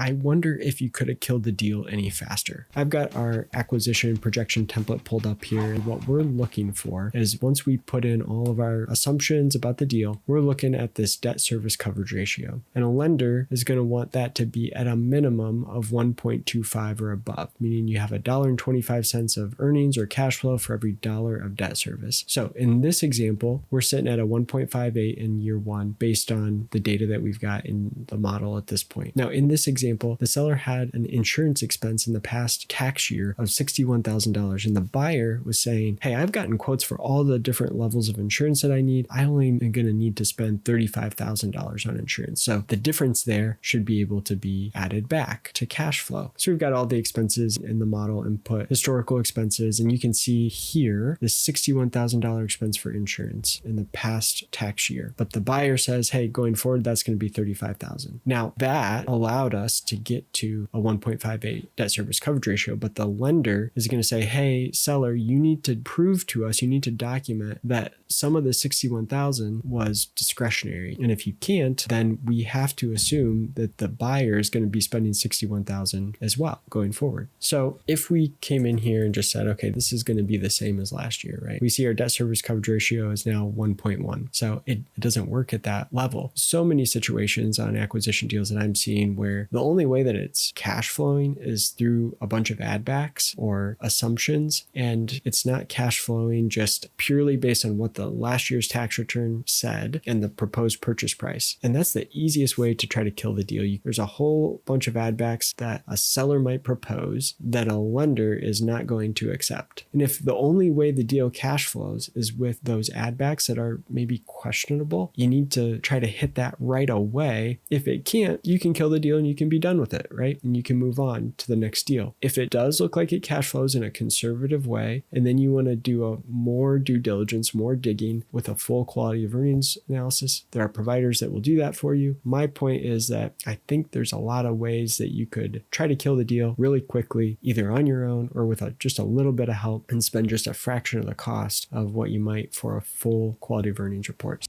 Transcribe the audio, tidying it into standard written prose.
I wonder if you could have killed the deal any faster. I've got our acquisition projection template pulled up here. And what we're looking for is once we put in all of our assumptions about the deal, we're looking at this debt service coverage ratio. And a lender is going to want that to be at a minimum of 1.25 or above, meaning you have $1.25 of earnings or cash flow for every dollar of debt service. So in this example, we're sitting at a 1.58 in year one based on the data that we've got in the model at this point. Now, in this example, the seller had an insurance expense in the past tax year of $61,000, and the buyer was saying, hey, I've gotten quotes for all the different levels of insurance that I need. I only am going to need to spend $35,000 on insurance. So the difference there should be able to be added back to cash flow. So we've got all the expenses in the model and put historical expenses, and you can see here this $61,000 expense for insurance in the past tax year. But the buyer says, hey, going forward, that's going to be $35,000. Now that allowed us to get to a 1.58 debt service coverage ratio, but the lender is going to say, hey, seller, you need to prove to us, you need to document that some of the $61,000 was discretionary. And if you can't, then we have to assume that the buyer is going to be spending $61,000 as well going forward. So if we came in here and just said, okay, this is going to be the same as last year, right? We see our debt service coverage ratio is now 1.1. So it doesn't work at that level. So many situations on acquisition deals that I'm seeing where the only way that it's cash flowing is through a bunch of add backs or assumptions. And it's not cash flowing just purely based on what the last year's tax return said and the proposed purchase price. And that's the easiest way to try to kill the deal. There's a whole bunch of add backs that a seller might propose that a lender is not going to accept. And if the only way the deal cash flows is with those add backs that are maybe questionable, you need to try to hit that right away. If it can't, you can kill the deal and you can be done with it, right? And you can move on to the next deal. If it does look like it cash flows in a conservative way, and then you want to do a more due diligence, more digging with a full quality of earnings analysis, there are providers that will do that for you. My point is that I think there's a lot of ways that you could try to kill the deal really quickly, either on your own or with just a little bit of help, and spend just a fraction of the cost of what you might for a full quality of earnings report.